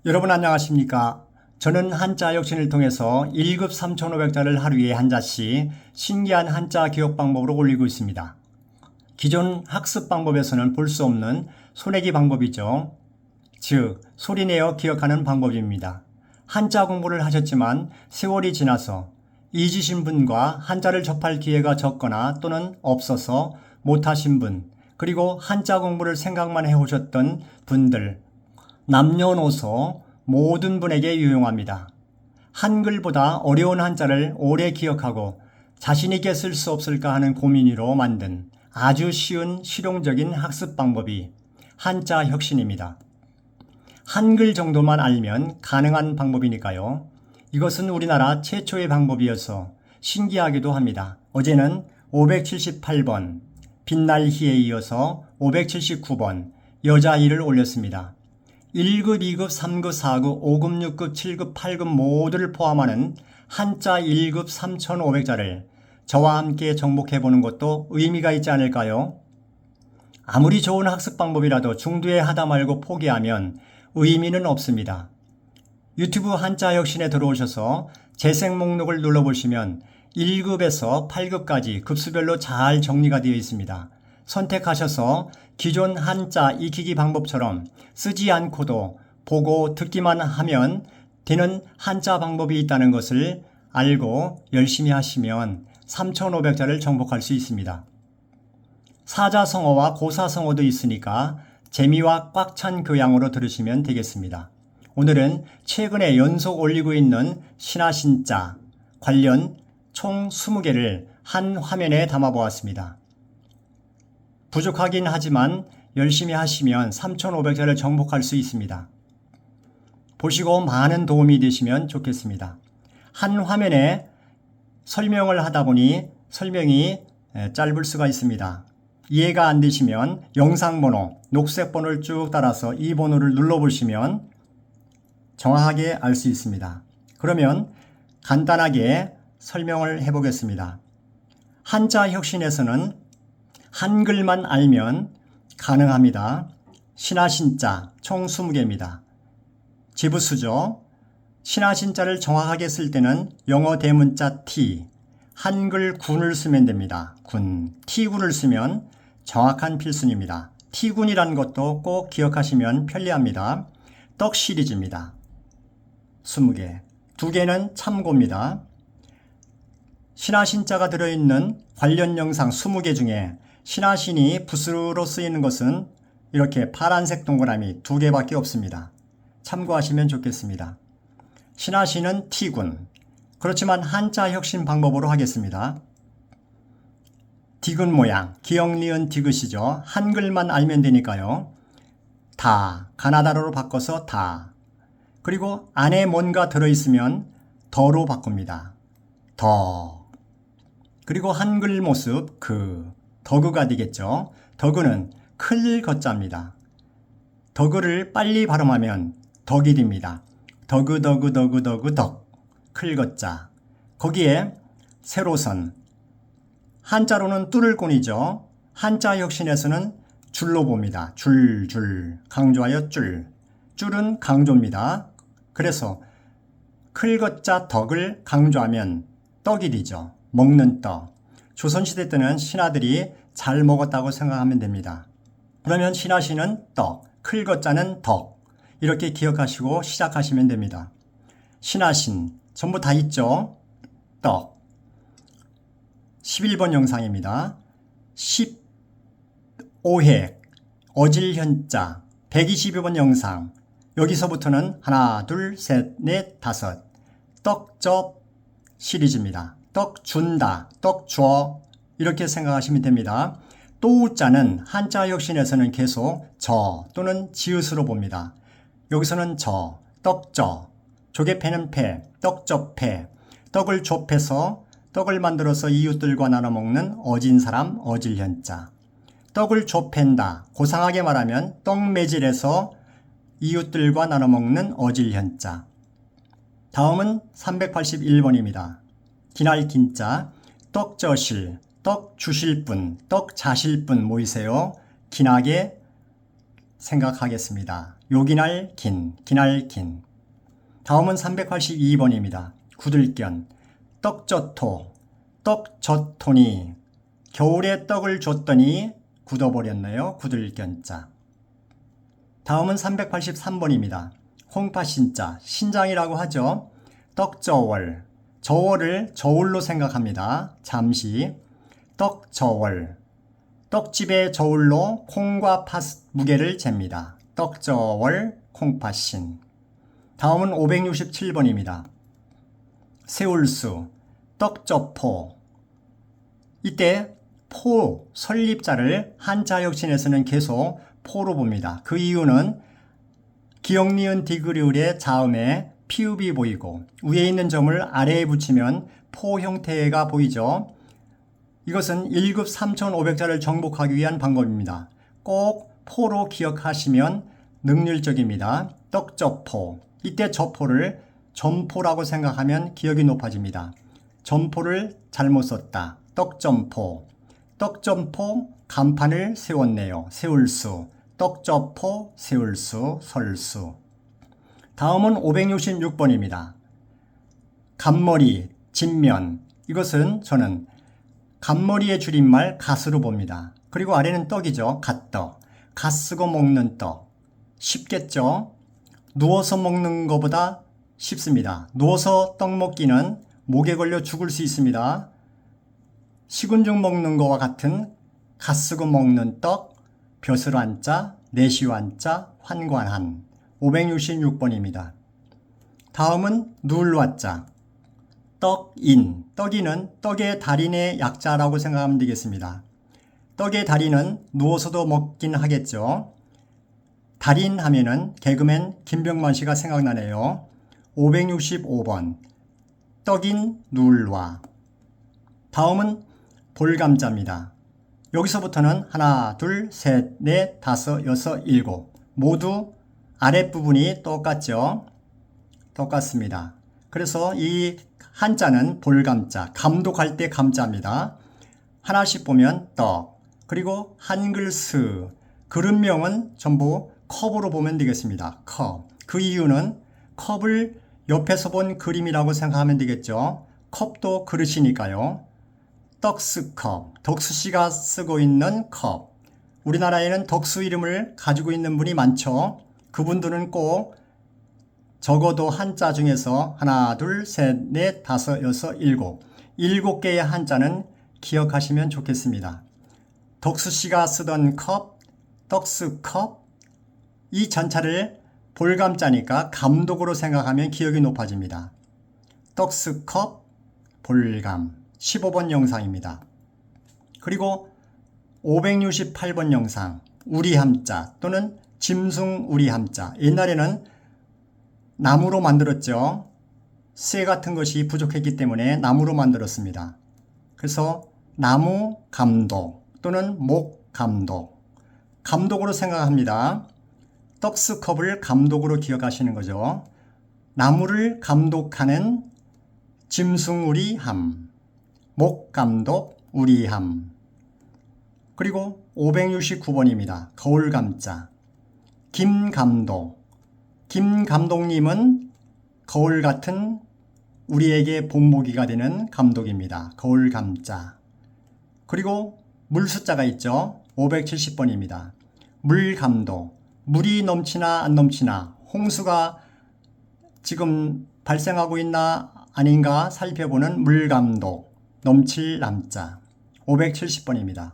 여러분 안녕하십니까? 저는 한자 혁신을 통해서 1급 3,500자를 하루에 한 자씩 신기한 한자 기억 방법으로 올리고 있습니다. 기존 학습 방법에서는 볼 수 없는 손해기 방법이죠. 즉, 소리내어 기억하는 방법입니다. 한자 공부를 하셨지만 세월이 지나서 잊으신 분과 한자를 접할 기회가 적거나 또는 없어서 못하신 분, 그리고 한자 공부를 생각만 해오셨던 분들, 남녀노소 모든 분에게 유용합니다. 한글보다 어려운 한자를 오래 기억하고 자신있게 쓸 수 없을까 하는 고민으로 만든 아주 쉬운 실용적인 학습 방법이 한자 혁신입니다. 한글 정도만 알면 가능한 방법이니까요. 이것은 우리나라 최초의 방법이어서 신기하기도 합니다. 어제는 578번, 빛날 희에 이어서 579번 여자희를 올렸습니다. 1급, 2급, 3급, 4급, 5급, 6급, 7급, 8급 모두를 포함하는 한자 1급 3,500자를 저와 함께 정복해보는 것도 의미가 있지 않을까요? 아무리 좋은 학습 방법이라도 중도에 하다 말고 포기하면 의미는 없습니다. 유튜브 한자 혁신에 들어오셔서 재생 목록을 눌러보시면 1급에서 8급까지 급수별로 잘 정리가 되어 있습니다. 선택하셔서 기존 한자 익히기 방법처럼 쓰지 않고도 보고 듣기만 하면 되는 한자 방법이 있다는 것을 알고 열심히 하시면 3,500자를 정복할 수 있습니다. 사자성어와 고사성어도 있으니까 재미와 꽉 찬 교양으로 들으시면 되겠습니다. 오늘은 최근에 연속 올리고 있는 신하신자 관련 총 20개를 한 화면에 담아보았습니다. 부족하긴 하지만 열심히 하시면 3,500자를 정복할 수 있습니다. 보시고 많은 도움이 되시면 좋겠습니다. 한 화면에 설명을 하다 보니 설명이 짧을 수가 있습니다. 이해가 안 되시면 영상 번호, 녹색 번호를 쭉 따라서 이 번호를 눌러보시면 정확하게 알 수 있습니다. 그러면 간단하게 설명을 해보겠습니다. 한자 혁신에서는 한글만 알면 가능합니다. 신하신자 총 20개입니다. 지부수죠. 신하신자를 정확하게 쓸 때는 영어 대문자 T, 한글 군을 쓰면 됩니다. 군, T군을 쓰면 정확한 필순입니다. T군이라는 것도 꼭 기억하시면 편리합니다. 떡 시리즈입니다. 20개. 2개는 참고입니다. 신하신자가 들어있는 관련 영상 20개 중에 신하신이 붓으로 쓰이는 것은 이렇게 파란색 동그라미 2개밖에 없습니다. 참고하시면 좋겠습니다. 신하신은 T군. 그렇지만 한자 혁신 방법으로 하겠습니다. 디귿 모양, 기역, 니은, 디귿이죠. 한글만 알면 되니까요. 다, 가나다로로 바꿔서 다. 그리고 안에 뭔가 들어있으면 더로 바꿉니다. 더. 그리고 한글 모습 더그가 되겠죠. 더그는 클 거자입니다. 더그를 빨리 발음하면 덕이 됩니다. 더그 덕. 클 거자. 거기에 세로선. 한자로는 뚫을꾼이죠. 한자 혁신에서는 줄로 봅니다. 줄. 강조하여 줄. 줄은 강조입니다. 그래서 클 거자 덕을 강조하면 떡이 되죠. 먹는 떡. 조선시대 때는 신하들이 잘 먹었다고 생각하면 됩니다. 그러면 신하신은 떡, 클 거자는 덕. 이렇게 기억하시고 시작하시면 됩니다. 신하신 전부 다 있죠. 떡. 11번 영상입니다. 15획 어질현자 122번 영상. 여기서부터는 하나, 둘, 셋, 넷, 다섯. 떡접 시리즈입니다. 떡 준다, 떡 줘. 이렇게 생각하시면 됩니다. 또자는 한자 혁신에서는 계속 저 또는 지읒으로 봅니다. 여기서는 저, 떡저. 조개패는 패, 떡접패. 떡을 좁혀서 떡을 만들어서 이웃들과 나눠 먹는 어진 사람 어질현자. 떡을 좁힌다. 고상하게 말하면 떡매질해서 이웃들과 나눠 먹는 어질현자. 다음은 381번입니다. 기날 긴자, 떡저실, 떡 주실 분, 떡 자실 분 모이세요. 기나게 생각하겠습니다. 요기날 긴, 기날 긴. 다음은 382번입니다. 구들견. 떡젓토. 떡젓토니. 겨울에 떡을 줬더니 굳어버렸네요. 구들견자. 다음은 383번입니다. 홍파신자. 신장이라고 하죠. 떡저월. 저월을 저울로 생각합니다. 잠시. 떡저월. 떡집의 저울로 콩과 팥 무게를 잽니다. 떡저월 콩팥신. 다음은 567번입니다. 세울수. 떡저포. 이때 포, 설립자를 한자역신에서는 계속 포로 봅니다. 그 이유는 기역, 니은, 디귿의 자음에 피읍이 보이고 위에 있는 점을 아래에 붙이면 포 형태가 보이죠. 이것은 1급 3,500자를 정복하기 위한 방법입니다. 꼭 포로 기억하시면 능률적입니다. 떡저포. 이때 저포를 점포라고 생각하면 기억이 높아집니다. 점포를 잘못 썼다. 떡점포. 떡점포 간판을 세웠네요. 세울수. 떡저포 세울수 설수. 다음은 566번입니다. 간머리, 진면. 이것은 저는 간머리의 줄임말 갓으로 봅니다. 그리고 아래는 떡이죠. 갓떡. 갓 쓰고 먹는 떡. 쉽겠죠? 누워서 먹는 것보다 쉽습니다. 누워서 떡 먹기는 목에 걸려 죽을 수 있습니다. 식은 죽 먹는 것과 같은 갓 쓰고 먹는 떡, 벼슬 한자, 내시오 한자, 환관한. 566번입니다. 다음은 누울와자. 떡인. 떡인은 떡의 달인의 약자라고 생각하면 되겠습니다. 떡의 달인은 누워서도 먹긴 하겠죠. 달인 하면은 개그맨 김병만 씨가 생각나네요. 565번. 떡인 누울와. 다음은 볼감자입니다. 여기서부터는 하나, 둘, 셋, 넷, 다섯, 여섯, 일곱. 모두 아랫부분이 똑같죠. 똑같습니다. 그래서 이 한자는 볼감자, 감독할 때 감자입니다. 하나씩 보면 떡, 그리고 한글 스, 그릇명은 전부 컵으로 보면 되겠습니다. 컵. 그 이유는 컵을 옆에서 본 그림이라고 생각하면 되겠죠. 컵도 그릇이니까요. 떡스컵, 덕수씨가 쓰고 있는 컵. 우리나라에는 덕수 이름을 가지고 있는 분이 많죠. 그분들은 꼭 적어도 한자 중에서 하나, 둘, 셋, 넷, 다섯, 여섯, 일곱. 7개의 한자는 기억하시면 좋겠습니다. 덕수씨가 쓰던 컵, 떡스컵. 이 전차를 볼감자니까 감독으로 생각하면 기억이 높아집니다. 떡스컵, 볼감. 15번 영상입니다. 그리고 568번 영상. 우리함자 또는 짐승 우리함자. 옛날에는 나무로 만들었죠. 쇠 같은 것이 부족했기 때문에 나무로 만들었습니다. 그래서 나무 감독 또는 목 감독. 감독으로 생각합니다. 떡스컵을 감독으로 기억하시는 거죠. 나무를 감독하는 짐승우리함, 목감독 우리함. 그리고 569번입니다. 거울감자. 김감독. 김 감독님은 거울 같은 우리에게 본보기가 되는 감독입니다. 거울감자. 그리고 물숫자가 있죠. 570번입니다. 물감독. 물이 넘치나 안 넘치나, 홍수가 지금 발생하고 있나 아닌가 살펴보는 물감독. 넘칠 남자. 570번입니다.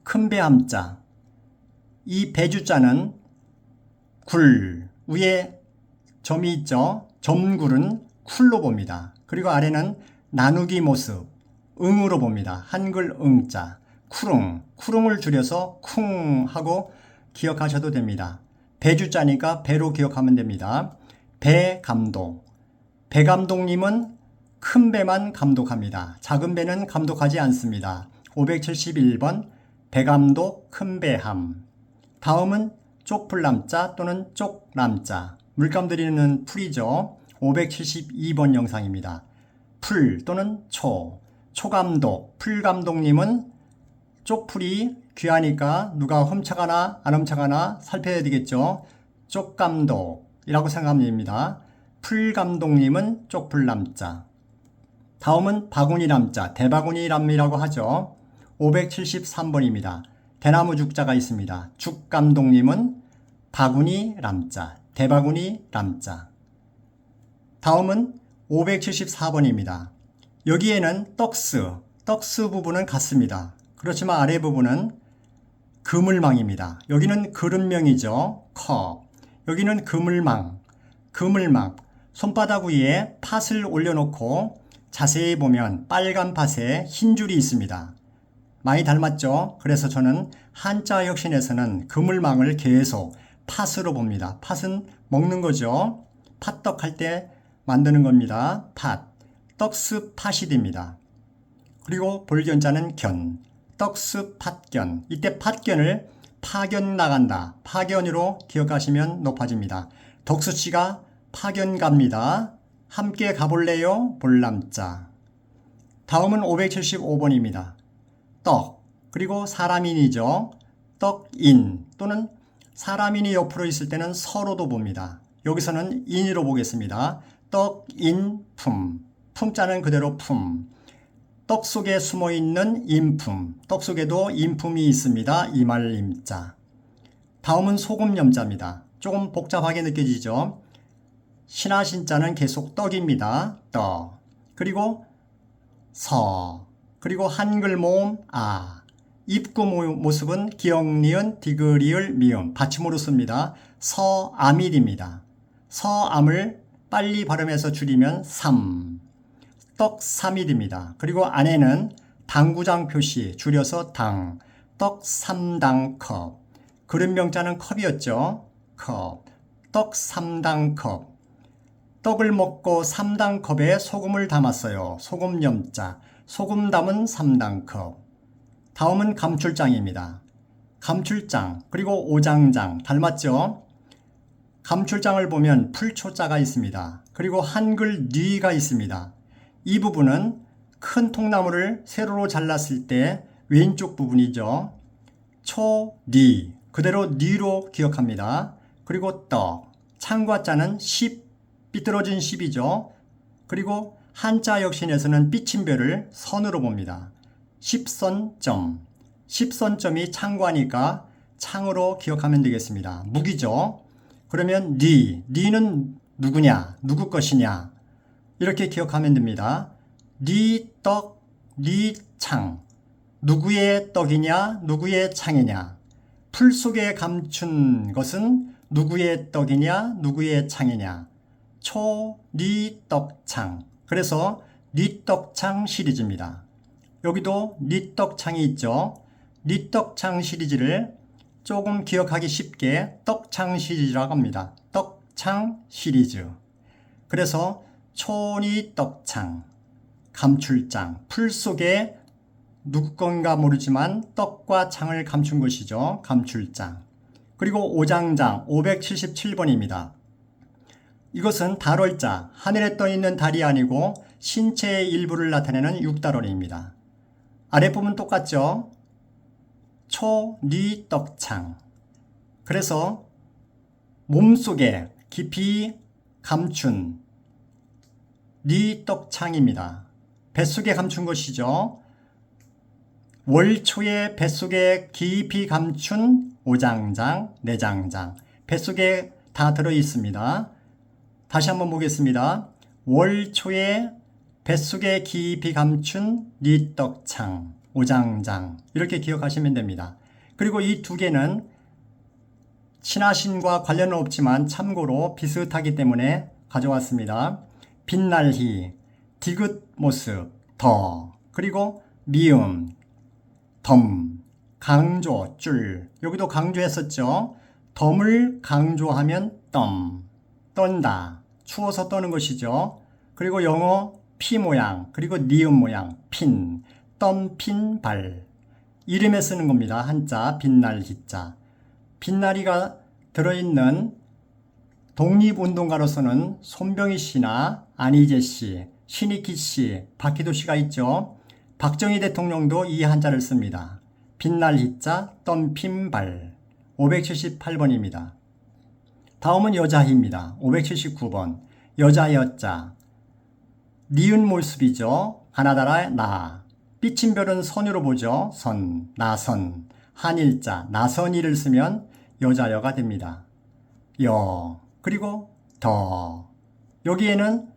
큰 배 함자. 이 배주자는 굴, 위에 점이 있죠. 점굴은 쿨로 봅니다. 그리고 아래는 나누기 모습, 응으로 봅니다. 한글 응자. 쿠릉, 쿠릉을 줄여서 쿵 하고 기억하셔도 됩니다. 배주자니까 배로 기억하면 됩니다. 배 감독. 배 감독님은 큰 배만 감독합니다. 작은 배는 감독하지 않습니다. 571번 배 감독 큰 배함. 다음은 쪽풀남자 또는 쪽남자. 물감 들이는 풀이죠. 572번 영상입니다. 풀 또는 초. 초감독, 풀감독님은 쪽풀이 귀하니까 누가 훔쳐가나 안 훔쳐가나 살펴야 되겠죠. 쪽감독이라고 생각하면 됩니다. 풀감독님은 쪽풀남자. 다음은 바구니남자, 대바구니람이라고 하죠. 573번입니다. 대나무 죽자가 있습니다. 죽감독님은 바구니람자, 대바구니람자. 다음은 574번입니다. 여기에는 떡스 부분은 같습니다. 그렇지만 아래 부분은 그물망입니다. 여기는 그릇명이죠. 컵. 여기는 그물망. 손바닥 위에 팥을 올려놓고 자세히 보면 빨간 팥에 흰 줄이 있습니다. 많이 닮았죠? 그래서 저는 한자 혁신에서는 그물망을 계속 팥으로 봅니다. 팥은 먹는 거죠. 팥떡 할 때 만드는 겁니다. 팥. 떡스 팥이 됩니다. 그리고 볼견자는 견. 떡스 팥견. 이때 팥견을 파견 나간다. 파견으로 기억하시면 높아집니다. 덕수씨가 파견 갑니다. 함께 가볼래요? 볼남자. 다음은 575번입니다. 떡, 그리고 사람인이죠. 떡인 또는 사람인이 옆으로 있을 때는 서로도 봅니다. 여기서는 인으로 보겠습니다. 떡인품, 품자는 그대로 품. 떡 속에 숨어있는 인품, 떡 속에도 인품이 있습니다. 이말임자. 다음은 소금염자입니다. 조금 복잡하게 느껴지죠. 신하신자는 계속 떡입니다. 떡. 그리고 서. 그리고 한글 모음 아. 입구 모습은 기역, 니은, 디귿, 미음. 받침으로 씁니다. 서아밀입니다. 서암을 빨리 발음해서 줄이면 삼. 떡삼일입니다. 그리고 안에는 당구장 표시 줄여서 당. 떡삼당컵. 그릇명자는 컵이었죠. 컵. 떡삼당컵. 떡을 먹고 삼당컵에 소금을 담았어요. 소금염자. 소금 담은 삼당컵. 다음은 감출장입니다. 감출장 그리고 오장장 닮았죠? 감출장을 보면 풀초자가 있습니다. 그리고 한글 뉘가 있습니다. 이 부분은 큰 통나무를 세로로 잘랐을 때 왼쪽 부분이죠. 초, 그대로 뉘로 기억합니다. 그리고 떡, 창과자는 10, 삐뚤어진 10이죠. 그리고 한자 혁신에서는 삐침별을 선으로 봅니다. 10선점, 10선점이 창과니까 창으로 기억하면 되겠습니다. 무기죠. 그러면 니는 누구냐, 누구 것이냐 이렇게 기억하면 됩니다. 니 떡, 니 창. 누구의 떡이냐, 누구의 창이냐. 풀 속에 감춘 것은 누구의 떡이냐, 누구의 창이냐. 초, 니 떡창. 그래서 니 떡창 시리즈입니다. 여기도 니 떡창이 있죠. 니 떡창 시리즈를 조금 기억하기 쉽게 떡창 시리즈라고 합니다. 떡창 시리즈. 그래서 초니 떡창, 감출장, 풀 속에 누구 건가 모르지만 떡과 창을 감춘 것이죠. 감출장. 그리고 오장장 577번입니다. 이것은 달월자, 하늘에 떠 있는 달이 아니고 신체의 일부를 나타내는 육달월입니다. 아랫부분 똑같죠? 초, 니, 떡창. 그래서 몸속에 깊이 감춘 니 떡창입니다. 뱃속에 감춘 것이죠. 월초에 뱃속에 깊이 감춘 오장장, 내장장. 뱃속에 다 들어있습니다. 다시 한번 보겠습니다. 월초에 뱃속에 깊이 감춘 니 떡창, 오장장. 이렇게 기억하시면 됩니다. 그리고 이 두 개는 신하신과 관련은 없지만 참고로 비슷하기 때문에 가져왔습니다. 빛날희, 디귿 모습, 더, 그리고 미음, 덤, 강조, 줄. 여기도 강조했었죠. 덤을 강조하면 덤, 떤다, 추워서 떠는 것이죠. 그리고 영어 피 모양, 그리고 니은 모양, 핀, 덤핀 발. 이름에 쓰는 겁니다. 한자, 빛날희자. 빛나리가 들어있는 독립운동가로서는 손병희 씨나 안희재 씨, 신익희 씨, 박희도 씨가 있죠. 박정희 대통령도 이 한자를 씁니다. 빛날 희자 덤핀발 578번입니다. 다음은 여자희입니다. 579번 여자 여자 니은 모습이죠. 가나다라의 나 삐친 별은 선으로 보죠. 선, 나선 한일자 나선이를 쓰면 여자여가 됩니다. 여 그리고 더 여기에는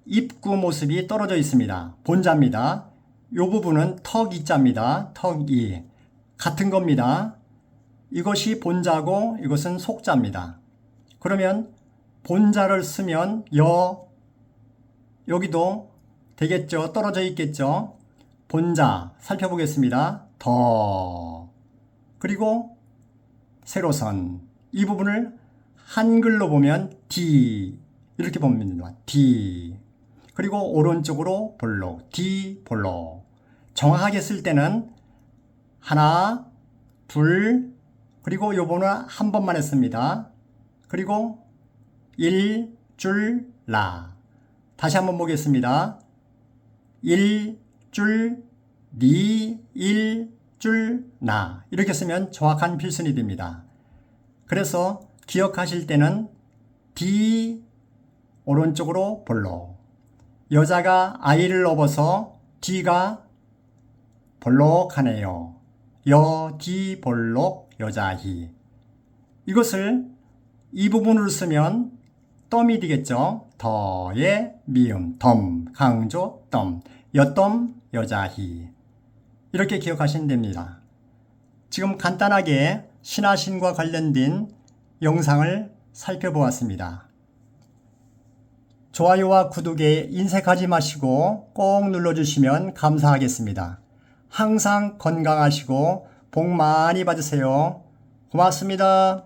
입구 모습이 떨어져 있습니다. 본자입니다. 이 부분은 턱이자입니다. 턱이 같은 겁니다. 이것이 본자고 이것은 속자입니다. 그러면 본자를 쓰면 여기도 되겠죠. 떨어져 있겠죠. 본자 살펴보겠습니다. 더 그리고 세로선 이 부분을 한글로 보면 D 이렇게 봅니다. D 그리고 오른쪽으로 볼록 D 볼록 정확하게 쓸 때는 하나 둘 그리고 요번은 한 번만 했습니다. 그리고 일줄라 다시 한번 보겠습니다. 일줄 니 일줄 나 이렇게 쓰면 정확한 필순이 됩니다. 그래서 기억하실 때는 D 오른쪽으로 볼록 여자가 아이를 업어서 D가 볼록하네요. 여 D 볼록 여자희 이것을 이 부분으로 쓰면 덤이 되겠죠. 더의 미음 덤 강조 덤 여덤 여자희 이렇게 기억하시면 됩니다. 지금 간단하게 신하신과 관련된 영상을 살펴보았습니다. 좋아요와 구독에 인색하지 마시고 꼭 눌러주시면 감사하겠습니다. 항상 건강하시고 복 많이 받으세요. 고맙습니다.